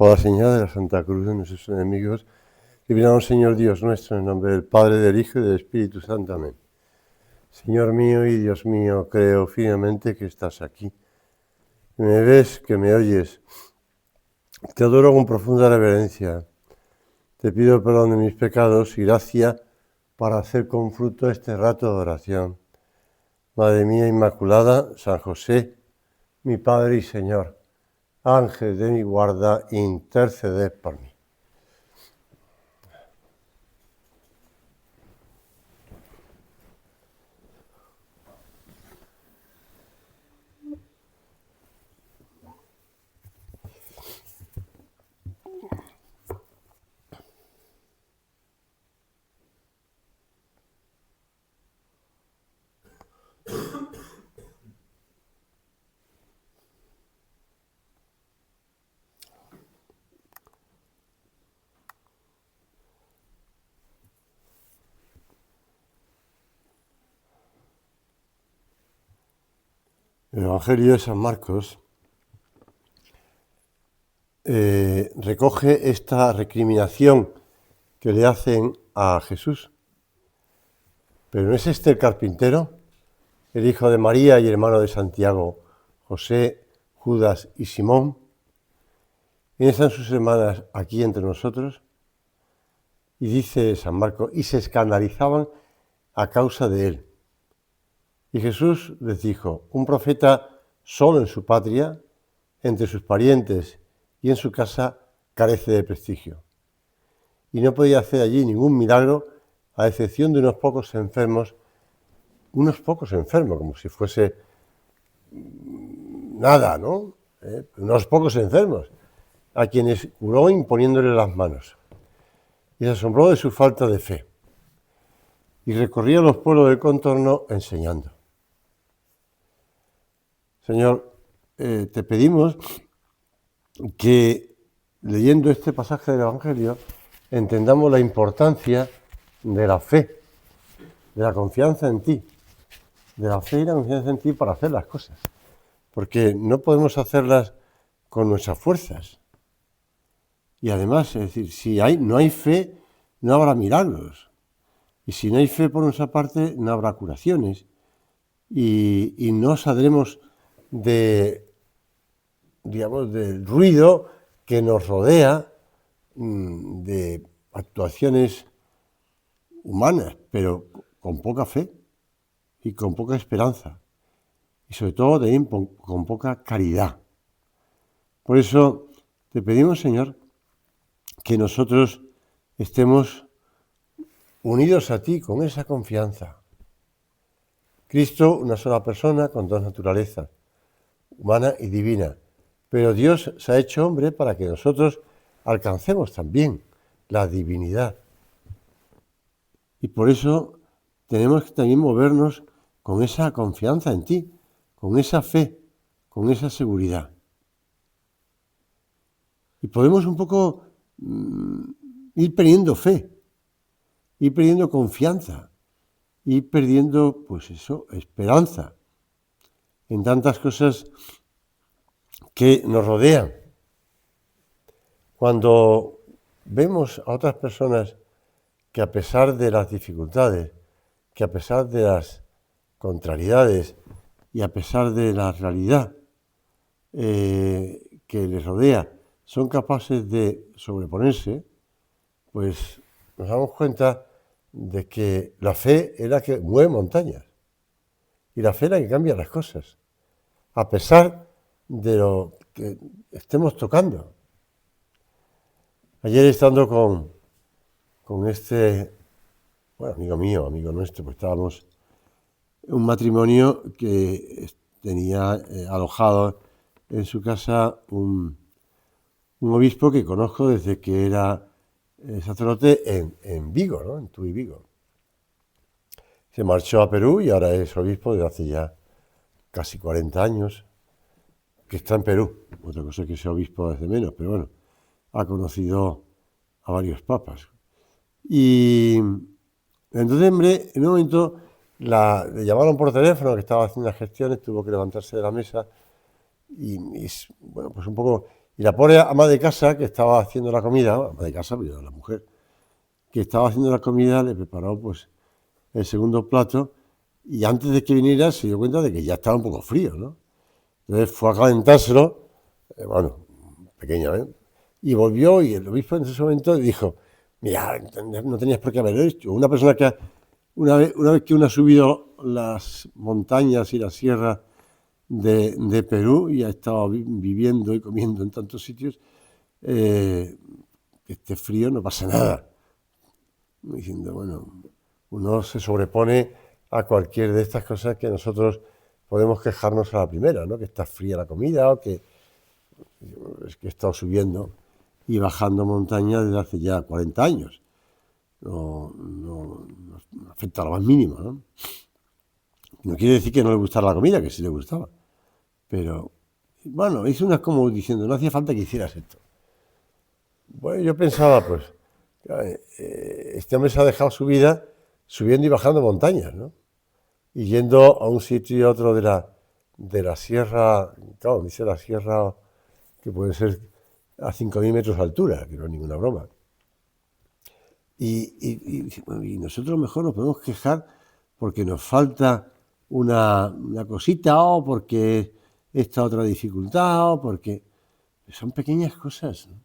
Por la señal de la Santa Cruz de nuestros enemigos, libramos, Señor Dios nuestro, en nombre del Padre, del Hijo y del Espíritu Santo. Amén. Señor mío y Dios mío, creo firmemente que estás aquí, que me ves, que me oyes. Te adoro con profunda reverencia. Te pido perdón de mis pecados y gracia para hacer con fruto este rato de oración. Madre mía Inmaculada, San José, mi Padre y Señor, Ángel de mi guarda, interceded por mí. El Evangelio de San Marcos recoge esta recriminación que le hacen a Jesús. Pero ¿no es este el carpintero, el hijo de María y hermano de Santiago, José, Judas y Simón? ¿Quiénes están sus hermanas aquí entre nosotros? Y dice San Marcos, y se escandalizaban a causa de él. Y Jesús les dijo, un profeta solo en su patria, entre sus parientes y en su casa, carece de prestigio. Y no podía hacer allí ningún milagro, a excepción de unos pocos enfermos, como si fuese nada, ¿no? Unos pocos enfermos, a quienes curó imponiéndole las manos. Y se asombró de su falta de fe. Y recorría los pueblos del contorno enseñando. Señor, te pedimos que, leyendo este pasaje del Evangelio, entendamos la importancia de la fe, de la confianza en ti, de la fe y la confianza en ti para hacer las cosas. Porque no podemos hacerlas con nuestras fuerzas. Y además, es decir, si no hay fe, no habrá milagros. Y si no hay fe por nuestra parte, no habrá curaciones. Y no saldremos del ruido que nos rodea, de actuaciones humanas, pero con poca fe y con poca esperanza. Y sobre todo también con poca caridad. Por eso te pedimos, Señor, que nosotros estemos unidos a ti con esa confianza. Cristo, una sola persona con dos naturalezas, humana y divina. Pero Dios se ha hecho hombre para que nosotros alcancemos también la divinidad. Y por eso tenemos que también movernos con esa confianza en ti, con esa fe, con esa seguridad. Y podemos un poco ir perdiendo fe, ir perdiendo confianza, ir perdiendo, esperanza en tantas cosas que nos rodean. Cuando vemos a otras personas que a pesar de las dificultades, que a pesar de las contrariedades y a pesar de la realidad que les rodea, son capaces de sobreponerse, pues nos damos cuenta de que la fe es la que mueve montañas y la fe es la que cambia las cosas, a pesar de lo que estemos tocando. Ayer estando con este, amigo mío, amigo nuestro, pues estábamos en un matrimonio que tenía alojado en su casa un obispo que conozco desde que era sacerdote en Vigo, ¿no? En Tui Vigo. Se marchó a Perú y ahora es obispo desde hace ya casi 40 años, que está en Perú. Otra cosa es que sea obispo desde menos, pero bueno, ha conocido a varios papas. Y entonces, en un momento, le llamaron por teléfono, que estaba haciendo las gestiones, tuvo que levantarse de la mesa y pues un poco Y la pobre ama de casa que estaba haciendo la comida, ama de casa, pero la mujer, que estaba haciendo la comida, le preparó pues el segundo plato y antes de que viniera se dio cuenta de que ya estaba un poco frío, ¿no? Entonces fue a calentárselo, bueno, pequeño, ¿eh? Y volvió y el obispo en ese momento dijo, mira, no tenías por qué haberlo hecho. Una persona que una vez que uno ha subido las montañas y las sierras de Perú y ha estado viviendo y comiendo en tantos sitios, que esté frío no pasa nada. Diciendo, bueno, uno se sobrepone a cualquier de estas cosas que nosotros podemos quejarnos a la primera, ¿no? Que está fría la comida o que es que he estado subiendo y bajando montañas desde hace ya 40 años. No afecta a lo más mínimo, ¿no? No quiere decir que no le gustara la comida, que sí le gustaba. Pero, bueno, hizo unas como diciendo, no hacía falta que hicieras esto. Bueno, yo pensaba, pues, este hombre se ha dejado su vida subiendo y bajando montañas, ¿no? Y yendo a un sitio y a otro de la sierra, claro, dice la sierra que puede ser a 5.000 metros de altura, que no es ninguna broma. Y nosotros mejor nos podemos quejar porque nos falta una cosita o porque esta otra dificultad o porque son pequeñas cosas, ¿no?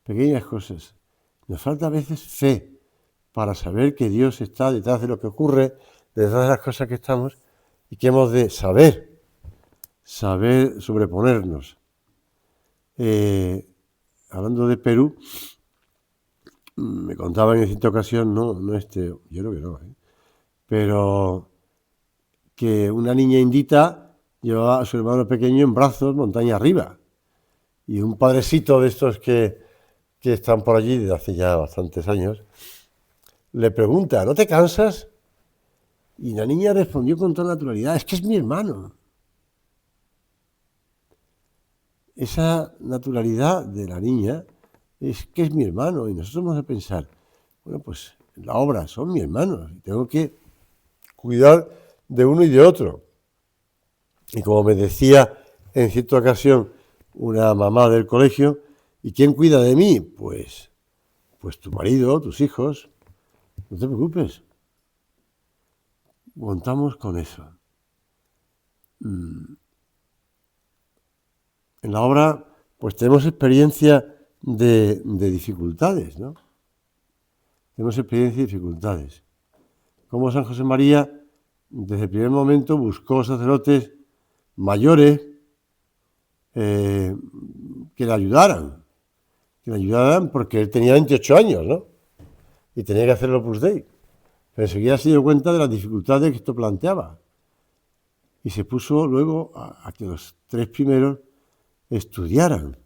Pequeñas cosas. Nos falta a veces fe para saber que Dios está detrás de lo que ocurre, detrás de las cosas que estamos y que hemos de saber sobreponernos. Hablando de Perú, me contaba en cierta ocasión, no yo creo que no, pero que una niña indita llevaba a su hermano pequeño en brazos montaña arriba. Y un padrecito de estos que están por allí desde hace ya bastantes años, le pregunta, ¿no te cansas? Y la niña respondió con toda naturalidad, es que es mi hermano. Esa naturalidad de la niña es que es mi hermano y nosotros hemos de pensar, bueno, pues la obra son mis hermanos y tengo que cuidar de uno y de otro. Y como me decía en cierta ocasión una mamá del colegio, ¿y quién cuida de mí? Pues tu marido, tus hijos, no te preocupes. Contamos con eso. En la obra, pues tenemos experiencia de dificultades, ¿no? Tenemos experiencia de dificultades. Como San José María, desde el primer momento, buscó sacerdotes mayores que le ayudaran. Que le ayudaran porque él tenía 28 años, ¿no? Y tenía que hacer el Opus Dei. Pero enseguida se dio cuenta de las dificultades que esto planteaba. Y se puso luego a que los 3 primeros estudiaran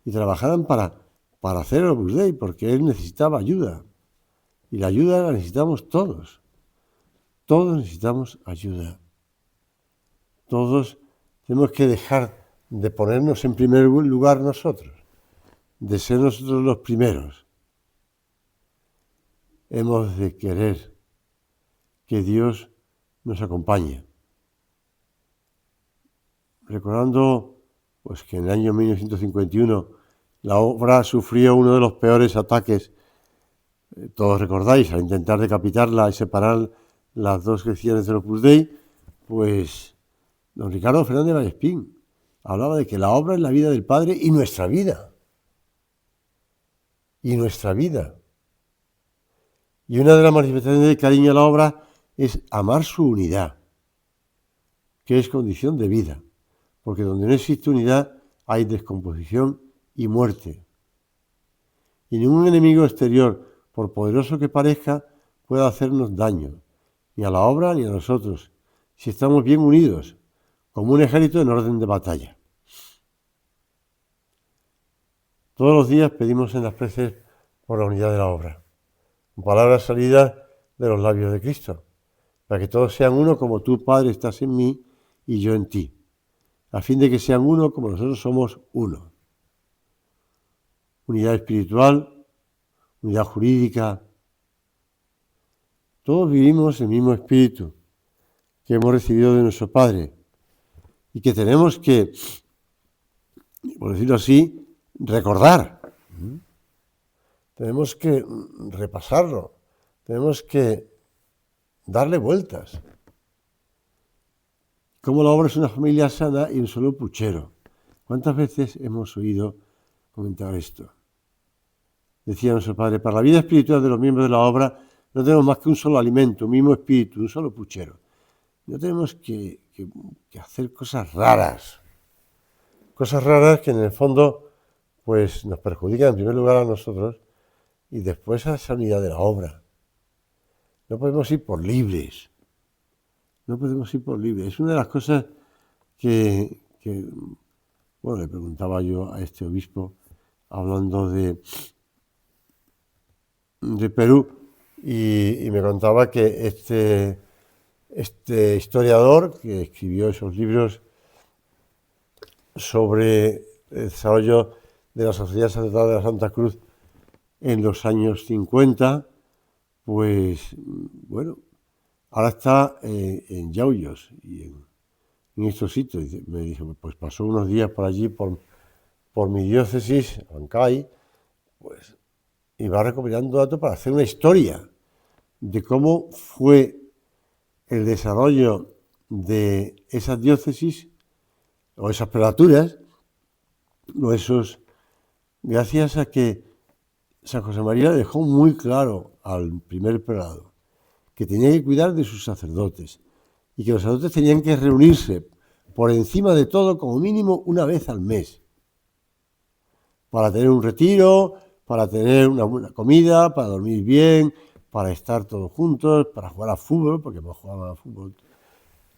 y trabajaran para hacer el Opus Dei, porque él necesitaba ayuda. Y la ayuda la necesitamos todos. Todos necesitamos ayuda. Todos tenemos que dejar de ponernos en primer lugar nosotros, de ser nosotros los primeros. Hemos de querer que Dios nos acompañe. Recordando pues, que en el año 1951 la obra sufrió uno de los peores ataques, todos recordáis, al intentar decapitarla y separar las dos secciones del Opus Dei, pues don Ricardo Fernández Vallespín hablaba de que la obra es la vida del Padre y nuestra vida. Y nuestra vida. Y una de las manifestaciones de cariño a la obra es amar su unidad, que es condición de vida. Porque donde no existe unidad hay descomposición y muerte. Y ningún enemigo exterior, por poderoso que parezca, puede hacernos daño, ni a la obra ni a nosotros, si estamos bien unidos, como un ejército en orden de batalla. Todos los días pedimos en las preces por la unidad de la obra, con palabras salidas de los labios de Cristo, para que todos sean uno como tú, Padre, estás en mí y yo en ti, a fin de que sean uno como nosotros somos uno. Unidad espiritual, unidad jurídica. Todos vivimos el mismo espíritu que hemos recibido de nuestro Padre y que tenemos que por decirlo así, recordar. Tenemos que repasarlo, tenemos que darle vueltas. Cómo la obra es una familia sana y un solo puchero. ¿Cuántas veces hemos oído comentar esto? Decía nuestro padre, para la vida espiritual de los miembros de la obra no tenemos más que un solo alimento, un mismo espíritu, un solo puchero. No tenemos que hacer cosas raras que en el fondo pues nos perjudican en primer lugar a nosotros y después a esa unidad de la obra. No podemos ir por libres. Es una de las cosas que bueno, le preguntaba yo a este obispo hablando de Perú y me contaba que este historiador que escribió esos libros sobre el desarrollo de la Sociedad Sacerdotal de la Santa Cruz en los años 50, pues bueno, ahora está en Yauyos y en estos sitios. Me dijo, pues pasó unos días por allí, por mi diócesis, Abancay, pues, y va recopilando datos para hacer una historia de cómo fue el desarrollo de esas diócesis o esas prelaturas, o esos, gracias a que San José María dejó muy claro al primer prelado que tenía que cuidar de sus sacerdotes y que los sacerdotes tenían que reunirse por encima de todo como mínimo una vez al mes para tener un retiro, para tener una buena comida, para dormir bien, para estar todos juntos, para jugar a fútbol, porque hemos jugado a fútbol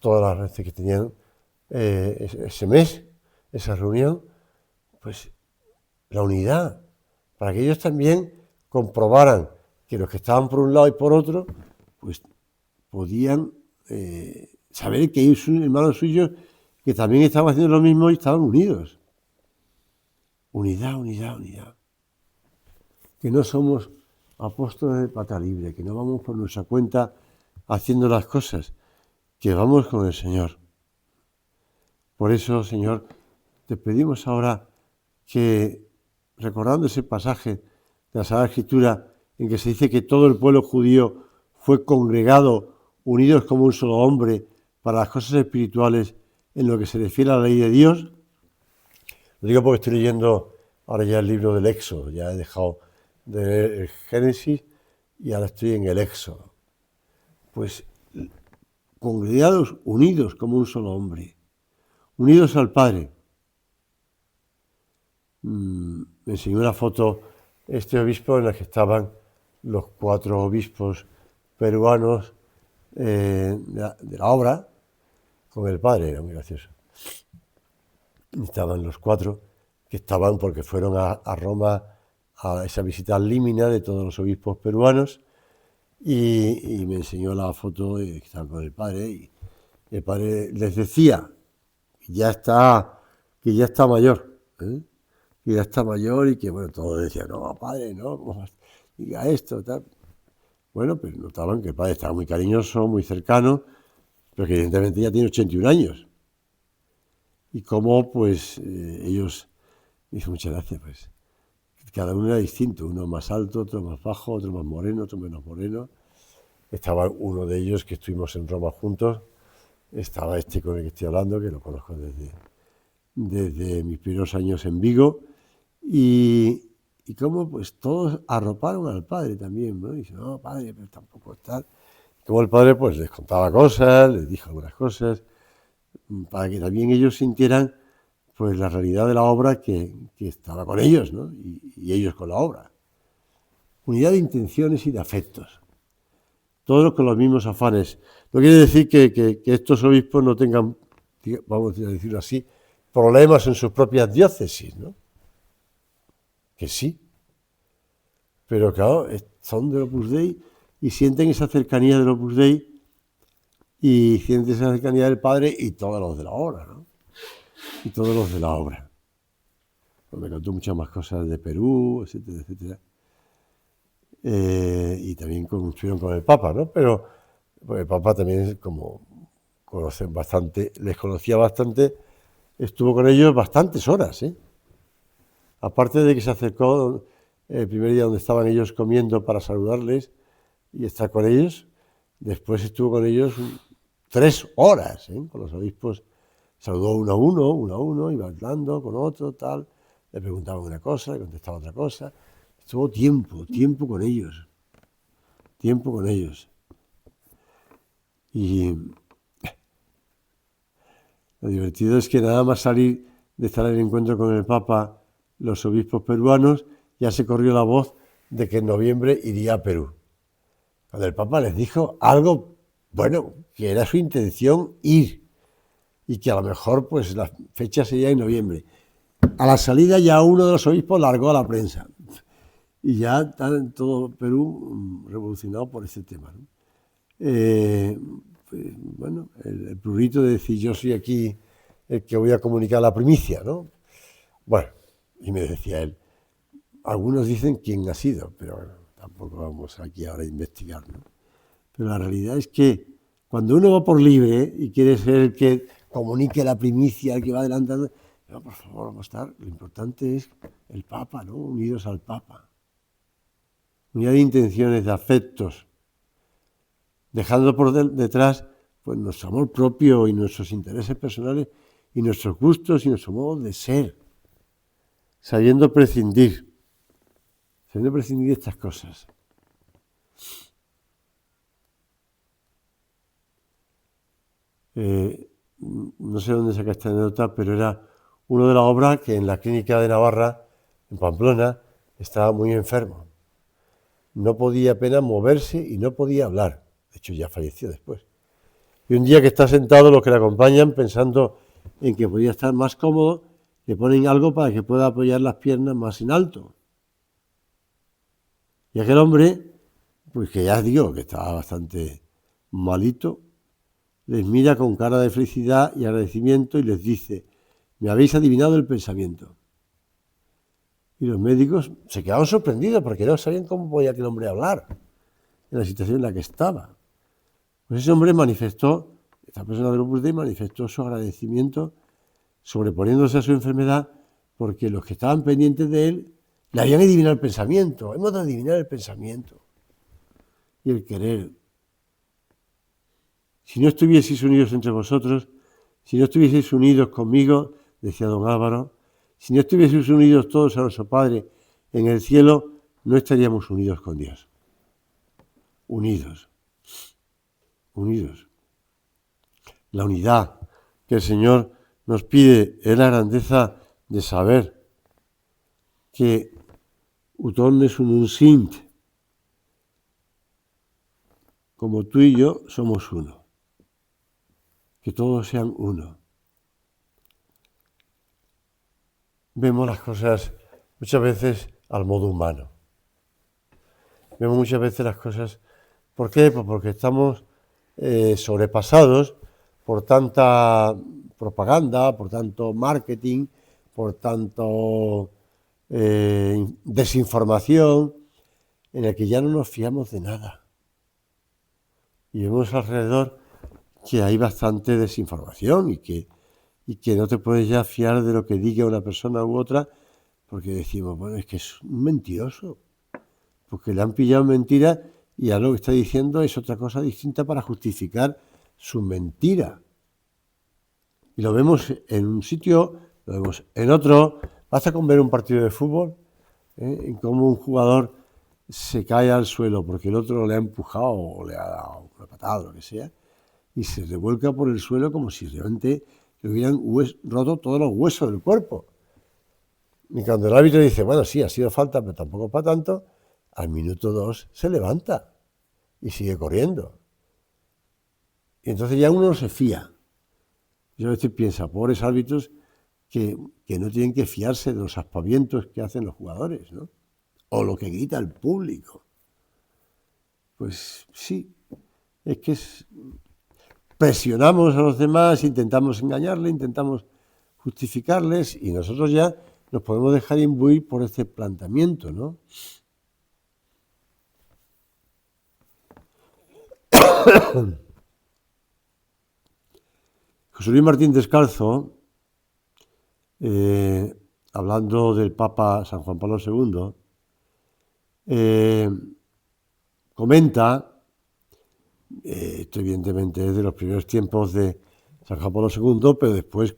todas las veces que tenían ese mes, esa reunión, pues la unidad, para que ellos también comprobaran que los que estaban por un lado y por otro, pues podían saber que hay hermanos suyos que también estaban haciendo lo mismo y estaban unidos. Unidad. Que no somos apóstoles de pata libre, que no vamos por nuestra cuenta haciendo las cosas, que vamos con el Señor. Por eso, Señor, te pedimos ahora que, recordando ese pasaje de la Sagrada Escritura en que se dice que todo el pueblo judío fue congregado, unidos como un solo hombre, para las cosas espirituales en lo que se refiere a la ley de Dios. Lo digo porque estoy leyendo ahora ya el libro del Éxodo, ya he dejado de leer el Génesis y ahora estoy en el Éxodo. Pues congregados, unidos como un solo hombre, unidos al Padre. Me enseñó una foto este obispo en la que estaban los 4 obispos peruanos de la obra con el Padre, era muy gracioso. Estaban los 4 que estaban porque fueron a Roma a esa visita al Límina de todos los obispos peruanos y me enseñó la foto de que estaban con el Padre y el Padre les decía que ya está mayor, que ya está mayor y que bueno, todos decían, no, Padre, no, ¿cómo diga esto, tal? Bueno, pero notaban que el Padre estaba muy cariñoso, muy cercano, pero que evidentemente ya tiene 81 años. Y cómo, pues, ellos, hizo muchas gracias, pues, cada uno era distinto, uno más alto, otro más bajo, otro más moreno, otro menos moreno. Estaba uno de ellos que estuvimos en Roma juntos, estaba este con el que estoy hablando, que lo conozco desde mis primeros años en Vigo, y cómo, pues, todos arroparon al Padre también, ¿no? Y dicen, no, Padre, pero tampoco tal. Como el Padre, pues, les contaba cosas, les dijo algunas cosas, para que también ellos sintieran pues la realidad de la obra que estaba con ellos, ¿no? Y ellos con la obra. Unidad de intenciones y de afectos. Todos con los mismos afanes. No quiere decir que estos obispos no tengan, vamos a decirlo así, problemas en sus propias diócesis, ¿no? Que sí. Pero claro, son del Opus Dei y sienten esa cercanía del Opus Dei y sienten esa cercanía del Padre y todos los de la obra, ¿no? Y todos los de la obra. Pues me contó muchas más cosas de Perú, etcétera, etcétera. Y también estuvieron con el Papa, ¿no? Pero pues el Papa también, como conocen bastante, les conocía bastante, estuvo con ellos bastantes horas, ¿eh? aparte de que se acercó el primer día donde estaban ellos comiendo para saludarles y estar con ellos, después estuvo con ellos 3 horas, con los obispos. Saludó uno a uno, iba hablando con otro, tal, le preguntaban una cosa, le contestaba otra cosa. Estuvo tiempo con ellos. Y lo divertido es que nada más salir de estar en el encuentro con el Papa, los obispos peruanos, ya se corrió la voz de que en noviembre iría a Perú. Cuando el Papa les dijo algo, bueno, que era su intención ir y que a lo mejor pues la fecha sería en noviembre. A la salida ya uno de los obispos largó a la prensa y ya está en todo Perú revolucionado por ese tema, ¿no? Pues, bueno, el prurito de decir yo soy aquí el que voy a comunicar la primicia, ¿no? Bueno, y me decía él, algunos dicen quién ha sido, pero bueno, tampoco vamos aquí ahora a investigar, ¿no? Pero la realidad es que cuando uno va por libre y quiere ser el que comunique la primicia, el que va adelantando, no, por favor, vamos a estar, lo importante es el Papa, ¿no? Unidos al Papa. Unidad de intenciones, de afectos, dejando por detrás pues nuestro amor propio y nuestros intereses personales y nuestros gustos y nuestro modo de ser, sabiendo prescindir de estas cosas. No sé dónde saca esta anécdota, pero era uno de las obras que en la clínica de Navarra, en Pamplona, estaba muy enfermo. No podía apenas moverse y no podía hablar. De hecho, ya falleció después. Y un día que está sentado, los que le acompañan, pensando en que podía estar más cómodo, le ponen algo para que pueda apoyar las piernas más en alto. Y aquel hombre, pues que ya digo que estaba bastante malito, les mira con cara de felicidad y agradecimiento y les dice, me habéis adivinado el pensamiento. Y los médicos se quedaron sorprendidos porque no sabían cómo podía aquel hombre hablar en la situación en la que estaba. Pues ese hombre manifestó, esta persona del Opus Dei manifestó su agradecimiento sobreponiéndose a su enfermedad porque los que estaban pendientes de él le habían adivinado el pensamiento. Hemos de adivinar el pensamiento y el querer. Si no estuvieseis unidos entre vosotros, si no estuvieseis unidos conmigo, decía don Álvaro, si no estuvieseis unidos todos a nuestro Padre en el cielo, no estaríamos unidos con Dios. Unidos. La unidad que el Señor nos pide es la grandeza de saber que uton es un sint, como tú y yo somos uno, que todos sean uno. Vemos las cosas muchas veces al modo humano. Vemos muchas veces las cosas, ¿por qué? Pues porque estamos sobrepasados por tanta propaganda, por tanto marketing, por tanto desinformación, en el que ya no nos fiamos de nada. Y vemos alrededor que hay bastante desinformación y que no te puedes ya fiar de lo que diga una persona u otra, porque decimos, bueno, es que es un mentiroso, porque le han pillado mentira y a lo que está diciendo es otra cosa distinta para justificar su mentira. Y lo vemos en un sitio, lo vemos en otro. Basta con ver un partido de fútbol, en cómo un jugador se cae al suelo porque el otro le ha empujado o le ha dado una patada o lo que sea, y se revuelca por el suelo como si realmente le hubieran roto todos los huesos del cuerpo. Y cuando el árbitro dice, bueno, sí, ha sido falta, pero tampoco para tanto, al minuto 2 se levanta y sigue corriendo. Y entonces ya uno no se fía. Yo a veces pienso, pobres árbitros que no tienen que fiarse de los aspavientos que hacen los jugadores, ¿no? O lo que grita el público. Pues sí, es que presionamos a los demás, intentamos engañarles, intentamos justificarles y nosotros ya nos podemos dejar imbuir por este planteamiento, ¿no? José Luis Martín Descalzo hablando del Papa San Juan Pablo II, comenta, esto evidentemente es de los primeros tiempos de San Juan Pablo II, pero después,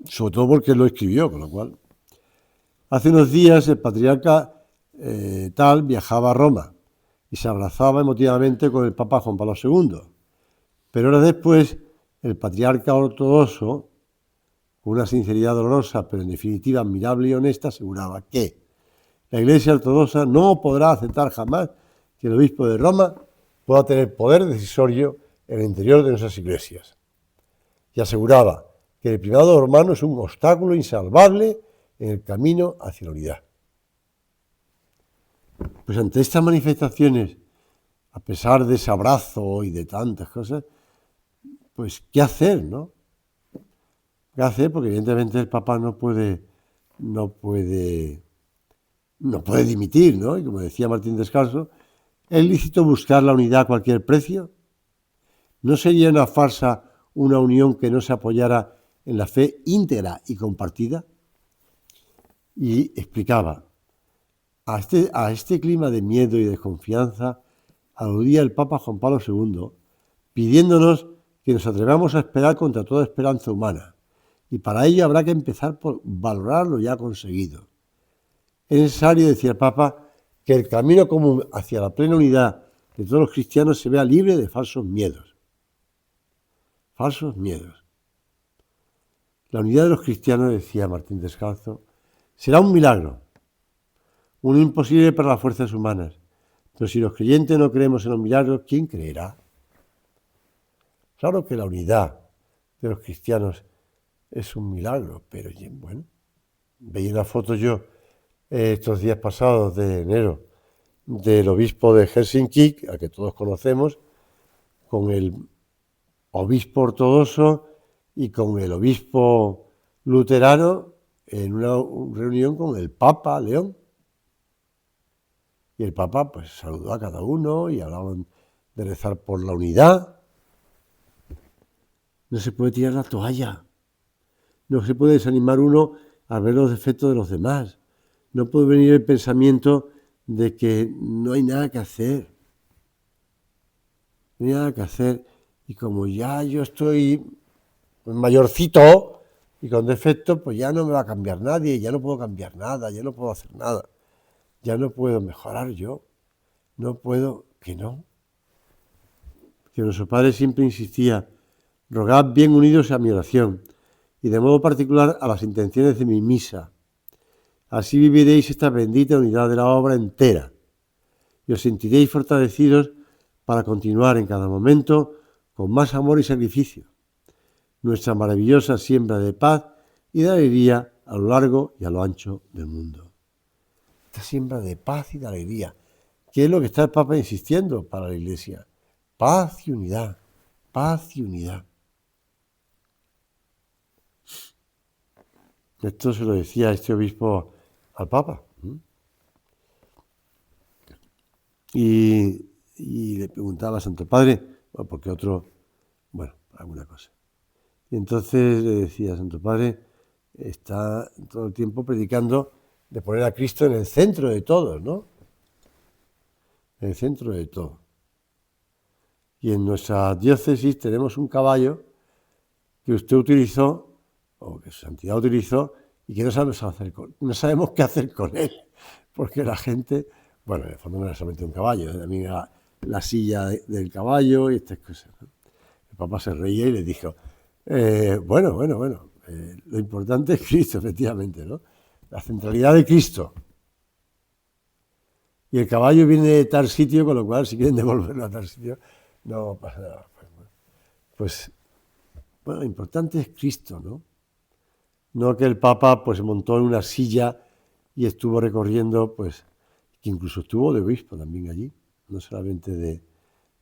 sobre todo porque él lo escribió, con lo cual, hace unos días el patriarca tal viajaba a Roma y se abrazaba emotivamente con el Papa Juan Pablo II. Pero horas después, el patriarca ortodoxo, con una sinceridad dolorosa, pero en definitiva admirable y honesta, aseguraba que la Iglesia ortodoxa no podrá aceptar jamás que el obispo de Roma pueda tener poder decisorio en el interior de nuestras iglesias. Y aseguraba que el primado romano es un obstáculo insalvable en el camino hacia la unidad. Pues ante estas manifestaciones, a pesar de ese abrazo y de tantas cosas, pues ¿qué hacer, no? ¿Qué hacer? Porque evidentemente el Papa no puede dimitir, ¿no? Y como decía Martín Descalzo, ¿es lícito buscar la unidad a cualquier precio? ¿No sería una farsa una unión que no se apoyara en la fe íntegra y compartida? Y explicaba, a este clima de miedo y desconfianza aludía el Papa Juan Pablo II, pidiéndonos que nos atrevamos a esperar contra toda esperanza humana, y para ello habrá que empezar por valorar lo ya conseguido. Es necesario, decía el Papa, que el camino común hacia la plena unidad de todos los cristianos se vea libre de falsos miedos. Falsos miedos. La unidad de los cristianos, decía Martín Descalzo, será un milagro, un imposible para las fuerzas humanas. Pero si los creyentes no creemos en los milagros, ¿quién creerá? Claro que la unidad de los cristianos es un milagro, pero bueno, veía una foto yo estos días pasados de enero del obispo de Helsinki, al que todos conocemos, con el obispo ortodoxo y con el obispo luterano en una reunión con el Papa León. Y el Papa pues saludó a cada uno y hablaban de rezar por la unidad. No se puede tirar la toalla. No se puede desanimar uno al ver los defectos de los demás. No puede venir el pensamiento de que no hay nada que hacer. No hay nada que hacer. Y como ya yo estoy mayorcito y con defectos, pues ya no me va a cambiar nadie, ya no puedo cambiar nada, ya no puedo hacer nada. Ya no puedo mejorar yo. No puedo, que no. Que nuestro Padre siempre insistía, rogad bien unidos a mi oración, y de modo particular a las intenciones de mi misa. Así viviréis esta bendita unidad de la obra entera, y os sentiréis fortalecidos para continuar en cada momento con más amor y sacrificio, nuestra maravillosa siembra de paz y de alegría a lo largo y a lo ancho del mundo. Esta siembra de paz y de alegría, que es lo que está el Papa insistiendo para la Iglesia. Paz y unidad, paz y unidad. Esto se lo decía este obispo al Papa. Y le preguntaba a Santo Padre, bueno, porque otro, bueno, alguna cosa. Y entonces le decía, Santo Padre está todo el tiempo predicando de poner a Cristo en el centro de todo, ¿no? En el centro de todo. Y en nuestra diócesis tenemos un caballo que usted utilizó, o que su santidad utilizó, y que no sabemos qué hacer con él, porque la gente, bueno, en el fondo no era solamente un caballo, también era la silla del caballo y estas cosas, ¿no? El Papa se reía y le dijo, bueno, lo importante es Cristo, efectivamente, ¿no? La centralidad de Cristo. Y el caballo viene de tal sitio, con lo cual, si quieren devolverlo a tal sitio, no pasa nada. Pues, bueno, lo importante es Cristo, ¿no? No que el Papa pues montó en una silla y estuvo recorriendo, pues, que incluso estuvo de obispo también allí, no solamente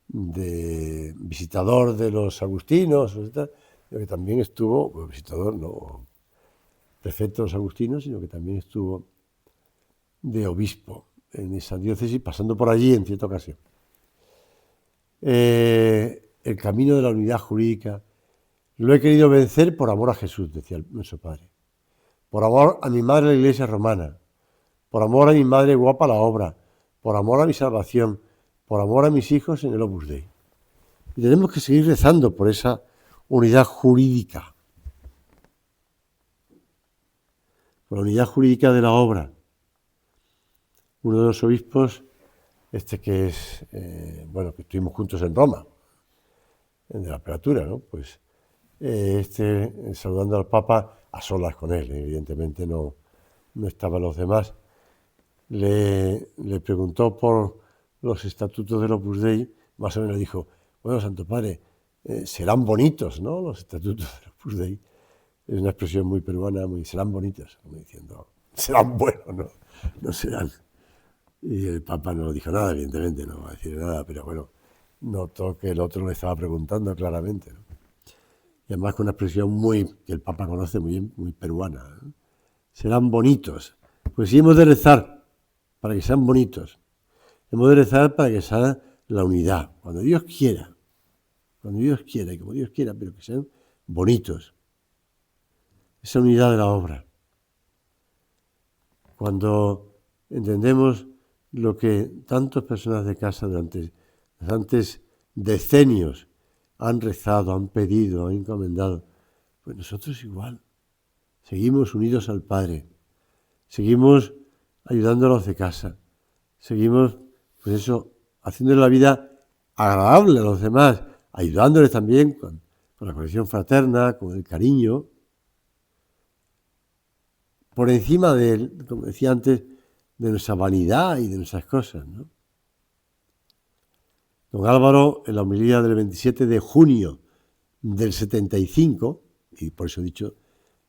de visitador de los agustinos, sino que también estuvo, bueno, visitador, no prefecto de los agustinos, sino que también estuvo de obispo en esa diócesis, pasando por allí en cierta ocasión. El camino de la unidad jurídica lo he querido vencer por amor a Jesús, decía nuestro Padre. por amor a mi madre la Iglesia romana, por amor a mi madre guapa la obra, por amor a mi salvación, por amor a mis hijos en el Opus Dei. Y tenemos que seguir rezando por esa unidad jurídica, por la unidad jurídica de la obra. Uno de los obispos, que es, que estuvimos juntos en Roma, de la apertura, ¿no? Pues saludando al Papa a solas con él, evidentemente no estaban los demás, le preguntó por los estatutos del Opus Dei, más o menos dijo, bueno, Santo Padre, serán bonitos, ¿no? Los estatutos del Opus Dei. Es una expresión muy peruana, serán bonitos, como diciendo, serán buenos, no serán. Y el Papa no dijo nada, evidentemente, no va a decir nada, pero bueno, notó que el otro le estaba preguntando claramente, ¿no? Y además con una expresión que el Papa conoce muy bien, muy peruana, ¿no? Serán bonitos. Pues sí, hemos de rezar para que sean bonitos. Hemos de rezar para que sea la unidad, cuando Dios quiera y como Dios quiera, pero que sean bonitos. Esa unidad de la obra. Cuando entendemos lo que tantas personas de casa durante decenios han rezado, han pedido, han encomendado, pues nosotros igual. Seguimos unidos al Padre, seguimos ayudando a los de casa, seguimos, haciendo la vida agradable a los demás, ayudándoles también con la conexión fraterna, con el cariño, por encima como decía antes, de nuestra vanidad y de nuestras cosas, ¿no? Don Álvaro, en la homilía del 27 de junio del 75, y por eso he dicho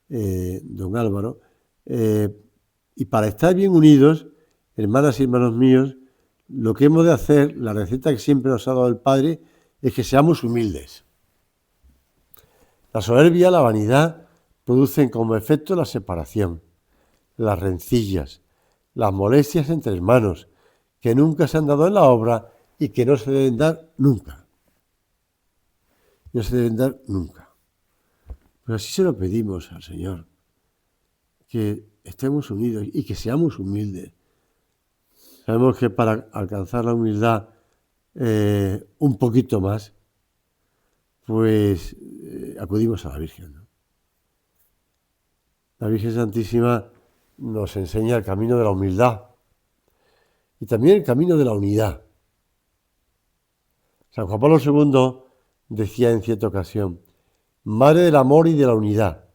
don Álvaro, y para estar bien unidos, hermanas y hermanos míos, lo que hemos de hacer, la receta que siempre nos ha dado el Padre, es que seamos humildes. La soberbia, la vanidad, producen como efecto la separación, las rencillas, las molestias entre hermanos, que nunca se han dado en la obra y que no se deben dar nunca. No se deben dar nunca. Pero así se lo pedimos al Señor, que estemos unidos y que seamos humildes. Sabemos que para alcanzar la humildad un poquito más, pues acudimos a la Virgen, ¿no? La Virgen Santísima nos enseña el camino de la humildad y también el camino de la unidad. San Juan Pablo II decía en cierta ocasión, Madre del amor y de la unidad,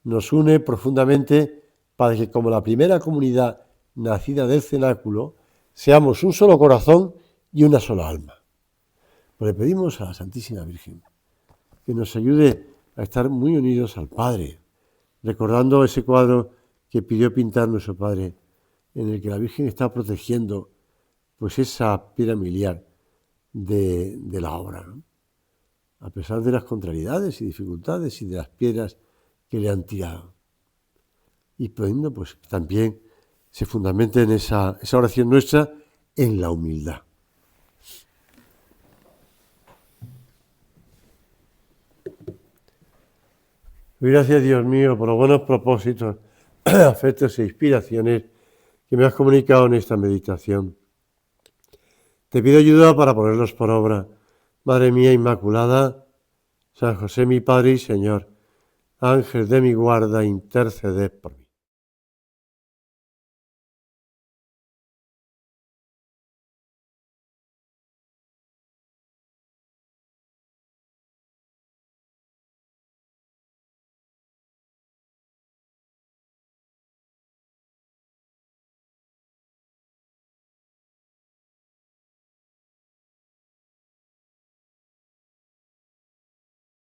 nos une profundamente para que como la primera comunidad nacida del cenáculo, seamos un solo corazón y una sola alma. Pues le pedimos a la Santísima Virgen que nos ayude a estar muy unidos al Padre, recordando ese cuadro que pidió pintar nuestro Padre, en el que la Virgen está protegiendo pues esa piedra miliar de la obra, ¿no? A pesar de las contrariedades y dificultades y de las piedras que le han tirado. Y pidiendo pues también se fundamente en esa oración nuestra en la humildad. Gracias, Dios mío, por los buenos propósitos, afectos e inspiraciones que me has comunicado en esta meditación. Te pido ayuda para ponerlos por obra. Madre mía Inmaculada, San José mi Padre y Señor, Ángel de mi guarda, interceded por mí.